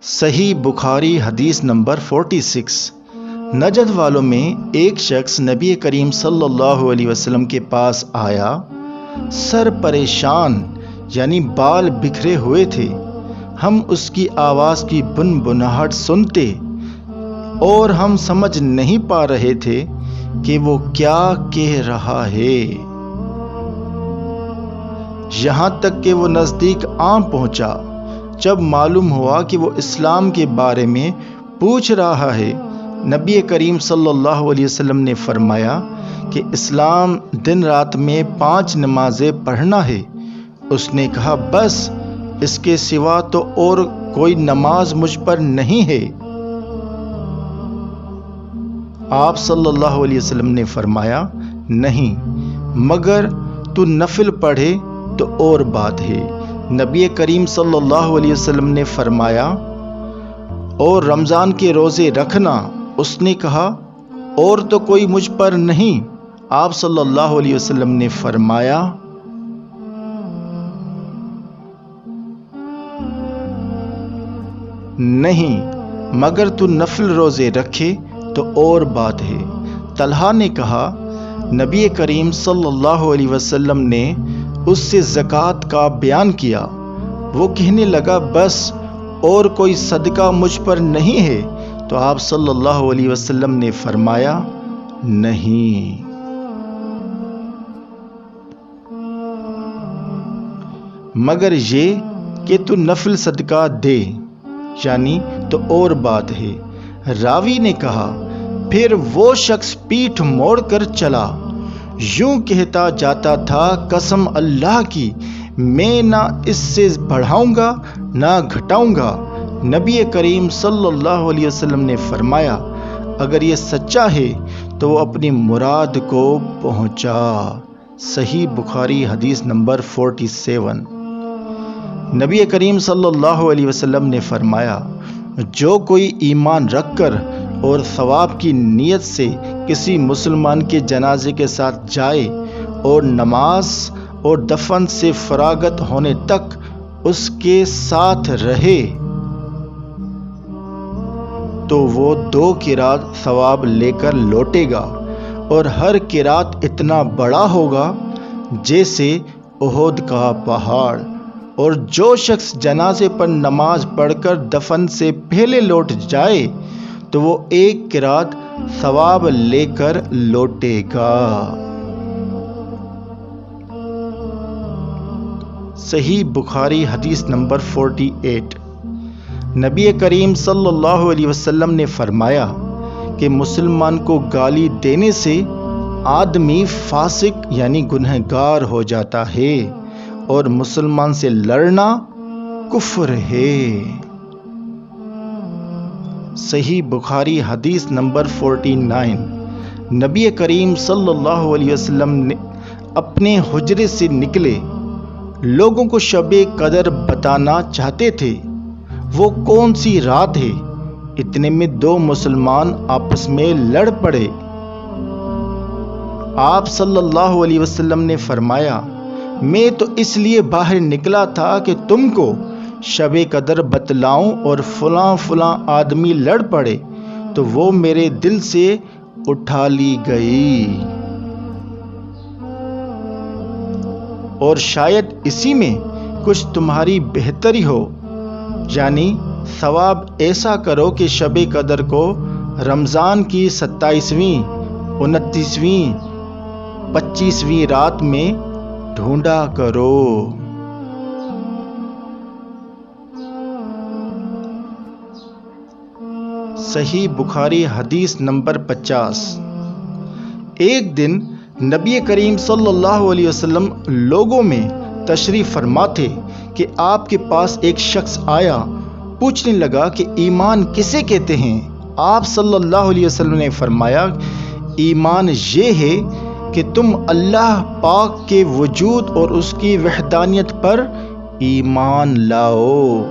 صحیح بخاری حدیث نمبر 46۔ نجد والوں میں ایک شخص نبی کریم صلی اللہ علیہ وسلم کے پاس آیا۔ سر پریشان یعنی بال بکھرے ہوئے تھے۔ ہم اس کی آواز کی بنبناہٹ سنتے اور ہم سمجھ نہیں پا رہے تھے کہ وہ کیا کہہ رہا ہے، یہاں تک کہ وہ نزدیک آ پہنچا۔ جب معلوم ہوا کہ وہ اسلام کے بارے میں پوچھ رہا ہے، نبی کریم صلی اللہ علیہ وسلم نے فرمایا کہ اسلام دن رات میں 5 نمازیں پڑھنا ہے۔ اس نے کہا، بس اس کے سوا تو اور کوئی نماز مجھ پر نہیں ہے۔ آپ صلی اللہ علیہ وسلم نے فرمایا، نہیں، مگر تو نفل پڑھے تو اور بات ہے۔ نبی کریم صلی اللہ علیہ وسلم نے فرمایا، اور رمضان کے روزے رکھنا۔ اس نے کہا، اور تو کوئی مجھ پر نہیں۔ آپ صلی اللہ علیہ وسلم نے فرمایا، نہیں، مگر تو نفل روزے رکھے تو اور بات ہے۔ طلحہ نے کہا، نبی کریم صلی اللہ علیہ وسلم نے اس سے زکوٰۃ کا بیان کیا۔ وہ کہنے لگا، بس اور کوئی صدقہ مجھ پر نہیں ہے۔ تو آپ صلی اللہ علیہ وسلم نے فرمایا، نہیں، مگر یہ کہ تو نفل صدقہ دے، یعنی تو اور بات ہے۔ راوی نے کہا، پھر وہ شخص پیٹھ موڑ کر چلا، یوں کہتا جاتا تھا، قسم اللہ کی، میں نہ اس سے بڑھاؤں گا نہ گھٹاؤں گا۔ نبی کریم صلی اللہ علیہ وسلم نے فرمایا، اگر یہ سچا ہے تو وہ اپنی مراد کو پہنچا۔ صحیح بخاری حدیث نمبر 47۔ نبی کریم صلی اللہ علیہ وسلم نے فرمایا، جو کوئی ایمان رکھ کر اور ثواب کی نیت سے کسی مسلمان کے جنازے کے ساتھ جائے اور نماز اور دفن سے فراغت ہونے تک اس کے ساتھ رہے تو وہ 2 قرات ثواب لے کر لوٹے گا، اور ہر قرات اتنا بڑا ہوگا جیسے احد کا پہاڑ۔ اور جو شخص جنازے پر نماز پڑھ کر دفن سے پہلے لوٹ جائے تو وہ 1 قرات ثواب لے کر لوٹے گا۔ صحیح بخاری حدیث نمبر 48۔ نبی کریم صلی اللہ علیہ وسلم نے فرمایا کہ مسلمان کو گالی دینے سے آدمی فاسق یعنی گنہگار ہو جاتا ہے، اور مسلمان سے لڑنا کفر ہے۔ صحیح بخاری حدیث نمبر 49۔ نبی کریم صلی اللہ علیہ وسلم نے اپنے حجرے سے نکلے، لوگوں کو شب قدر بتانا چاہتے تھے۔ وہ کون سی رات ہے؟ اتنے میں 2 مسلمان آپس میں لڑ پڑے۔ آپ صلی اللہ علیہ وسلم نے فرمایا، میں تو اس لیے باہر نکلا تھا کہ تم کو شب قدر بتلاؤں، اور فلاں فلاں آدمی لڑ پڑے تو وہ میرے دل سے اٹھا لی گئی، اور شاید اسی میں کچھ تمہاری بہتری ہو، یعنی ثواب ایسا کرو کہ شب قدر کو رمضان کی 27ویں، 29ویں، 25ویں رات میں ڈھونڈا کرو۔ صحیح بخاری حدیث نمبر 50۔ ایک دن نبی کریم صلی اللہ علیہ وسلم لوگوں میں تشریف فرما تھے کہ آپ کے پاس ایک شخص آیا، پوچھنے لگا کہ ایمان کسے کہتے ہیں؟ آپ صلی اللہ علیہ وسلم نے فرمایا، ایمان یہ ہے کہ تم اللہ پاک کے وجود اور اس کی وحدانیت پر ایمان لاؤ،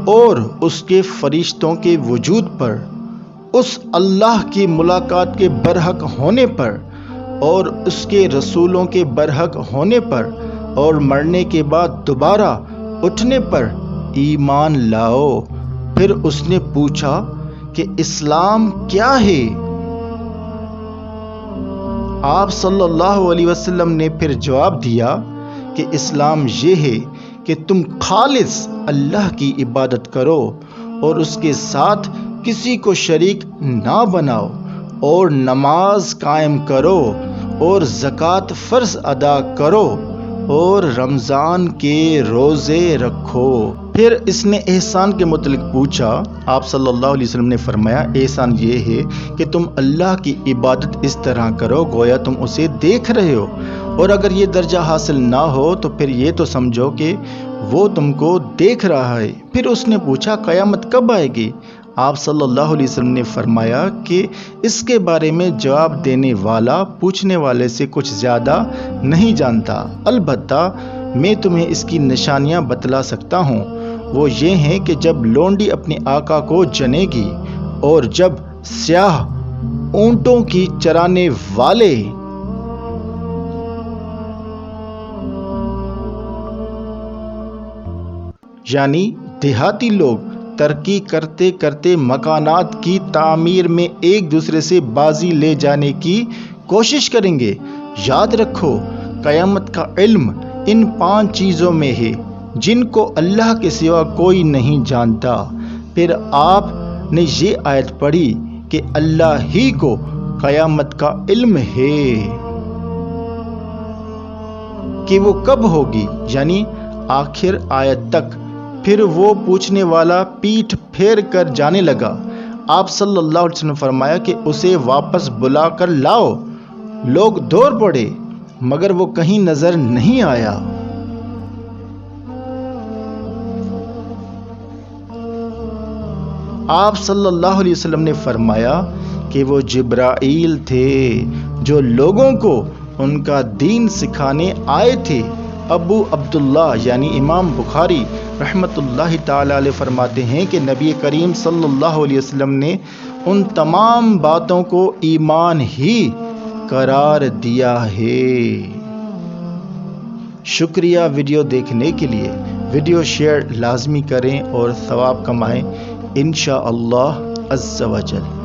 اور اس کے فرشتوں کے وجود پر، اس اللہ کی ملاقات کے برحق ہونے پر، اور اس کے رسولوں کے برحق ہونے پر، اور مرنے کے بعد دوبارہ اٹھنے پر ایمان لاؤ۔ پھر اس نے پوچھا کہ اسلام کیا ہے؟ آپ صلی اللہ علیہ وسلم نے پھر جواب دیا کہ اسلام یہ ہے کہ تم خالص اللہ کی عبادت کرو اور اس کے ساتھ کسی کو شریک نہ بناؤ، اور نماز قائم کرو اور زکوٰۃ فرض ادا کرو اور رمضان کے روزے رکھو۔ پھر اس نے احسان کے متعلق پوچھا۔ آپ صلی اللہ علیہ وسلم نے فرمایا احسان یہ ہے کہ تم اللہ کی عبادت اس طرح کرو گویا تم اسے دیکھ رہے ہو، اور اگر یہ درجہ حاصل نہ ہو تو پھر یہ تو سمجھو کہ وہ تم کو دیکھ رہا ہے۔ پھر اس نے پوچھا قیامت کب آئے گی؟ آپ صلی اللہ علیہ وسلم نے فرمایا کہ اس کے بارے میں جواب دینے والا پوچھنے والے سے کچھ زیادہ نہیں جانتا، البتہ میں تمہیں اس کی نشانیاں بتلا سکتا ہوں۔ وہ یہ ہیں کہ جب لونڈی اپنے آقا کو جنے گی، اور جب سیاہ اونٹوں کی چرانے والے یعنی دیہاتی لوگ ترقی کرتے کرتے مکانات کی تعمیر میں ایک دوسرے سے بازی لے جانے کی کوشش کریں گے۔ یاد رکھو قیامت کا علم ان 5 چیزوں میں ہے جن کو اللہ کے سوا کوئی نہیں جانتا۔ پھر آپ نے یہ آیت پڑھی کہ اللہ ہی کو قیامت کا علم ہے کہ وہ کب ہوگی، یعنی آخر آیت تک۔ پھر وہ پوچھنے والا پیٹھ پھیر کر جانے لگا۔ آپ صلی اللہ علیہ وسلم نے فرمایا کہ اسے واپس بلا کر لاؤ۔ لوگ دوڑ پڑے مگر وہ کہیں نظر نہیں آیا۔ آپ صلی اللہ علیہ وسلم نے فرمایا کہ وہ جبرائیل تھے جو لوگوں کو ان کا دین سکھانے آئے تھے۔ ابو عبداللہ یعنی امام بخاری رحمۃ اللہ تعالی علیہ فرماتے ہیں کہ نبی کریم صلی اللہ علیہ وسلم نے ان تمام باتوں کو ایمان ہی قرار دیا ہے۔ شکریہ ویڈیو دیکھنے کے لیے۔ ویڈیو شیئر لازمی کریں اور ثواب کمائیں انشاءاللہ عز و جل۔